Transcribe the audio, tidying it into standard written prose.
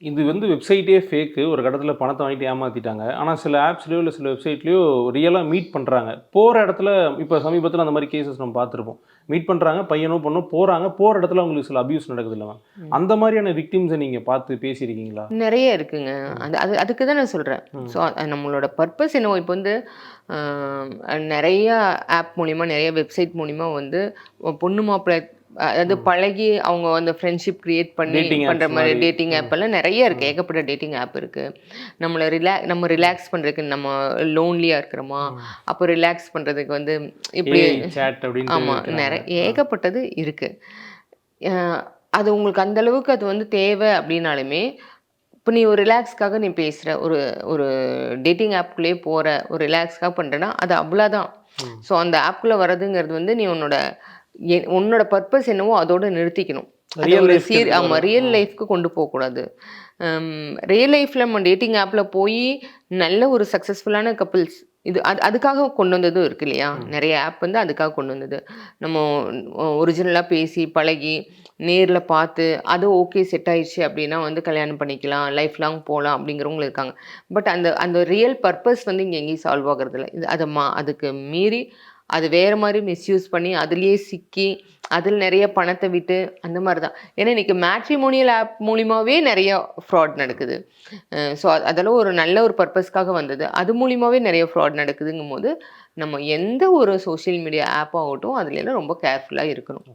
இது வந்து வெப்சைட்டே ஃபேக்கு. ஒரு கட்டத்தில பணத்த வாங்கிட்டு ஏமாத்திட்டாங்க. ஆனா சில ஆப்ஸ்லயோ, இல்ல சில வெப்சைட்லயோ ரியலா மீட் பண்றாங்க. போற இடத்துல இப்ப சமீபத்தில அந்த மாரி கேஸஸ் நம்ம பார்த்துருப்போம். மீட் பண்றாங்க. பையனோ, பொண்ணோ போறாங்க. போற இடத்துல அவங்களுக்கு சில அபியூஸ் நடக்குதுல்ல மேம். ம். அந்த மாரியான விக்டிம்ஸ நீங்க பார்த்து பேசியிருக்கீங்களா? நெறைய இருக்குங்க. ம். அதுக்கு தான் நான் சொல்றேன். ம். ஸோ நம்மளோட பர்ப்பஸ் என்னவோ இப்போ வந்து அ நெறைய ஆப் மூலியமா, நெறைய வெப்சைட் மூலியமா வந்து பொண்ணு மாப்பிள்ளை அதாவது ம். பழகி அவங்க வந்து ஃப்ரெண்ட்ஷிப் கிரியேட் பண்ணி டேட்டிங் பண்ற ஆப்ஸ் மாரி மாரி. டேட்டிங் ம். ஆப் எல்லாம் நெறைய இருக்கு. ம். ஏகப்பட்ட டேட்டிங் ஆப் இருக்கு. நம்ம ம். ரிலாக்ஸ் பண்றதுக்கு நம்ம லோன்லியா இருக்கிறோமா, ம். அப்போ ரிலாக்ஸ் பண்றதுக்கு வந்து இப்படி ஏஐ சாட் அப்டின்ட்டு ஆமா. இருக்கிறாங்க. ஆ. ஏகப்பட்டது இருக்கு. அ அது உங்களுக்கு அந்த அளவுக்கு அது வந்து தேவை அப்படின்னாலுமே, இப்ப நீ ஒரு ரிலாக்ஸ்க்காக நீ பேசுற, ஒரு ஒரு டேட்டிங் ஆப்குள்ளேயே போற, ஒரு ரிலாக்ஸ்க்காக பண்றன்னா, அது அவ்வளதான். ம். ஸோ அந்த ஆப்குள்ள வர்றதுங்கிறது வந்து நீ உன்னோட பர்ப்பஸ் என்னவோ அதோட நிறுத்திக்கணும். அத ரியல் ஒரு லைஃப்க்கு எடுத்துட்டு ஆமா வர. ரியல் ம். லைஃப்க்கு கொண்டு போக்கூடாது. ரியல் லைஃப்ல நம்ம டேட்டிங் ஆப்ல போயி நல்ல ஒரு சக்சஸ்ஃபுல்லான கப்பிள்ஸ் அதுக்காக கொண்டு வந்ததும் இருக்கு இல்லையா? ம். நெறைய ஆப் வந்து அதுக்காக கொண்டு வந்தது. நம்ம ஒரிஜினலா பேசி, பழகி, நேர்ல பார்த்து, அது ஓகே செட் ஆயிடுச்சு அப்டின்னா வந்து கல்யாணம் பண்ணிக்கலாம். லைஃப் லாங் போலாம் அப்டிங்கிறவங்களும் இருக்காங்க. பட் அந்த அந்த ரியல் பர்ப்பஸ் வந்து இங்க எங்கேயும் சால்வ் ஆகுறதில்ல. இது அதுக்கு மீறி அது வேற மாரி மிஸ்யூஸ் பண்ணி, அதிலேயே சிக்கி, அதில நெறைய பணத்த விட்டு அந்த மாரி தான். ஏன்னா இன்னைக்கு மேட்ரிமோனியல் ஆப் மூலியமாவே நெறைய ஃப்ராட் நடக்குது. ஸோ அதெல்லாம் ஒரு நல்ல ஒரு பர்ப்பஸ்க்காக வந்தது. அது மூலியமாவே நெறைய ஃப்ராட் நடக்குதுங்கும்போது, நம்ம எந்த ஒரு சோசியல் மீடியா ஆப் ஆகட்டும், அதுலலாம் ரொம்ப கேர்ஃபுல்லா இருக்கணும்.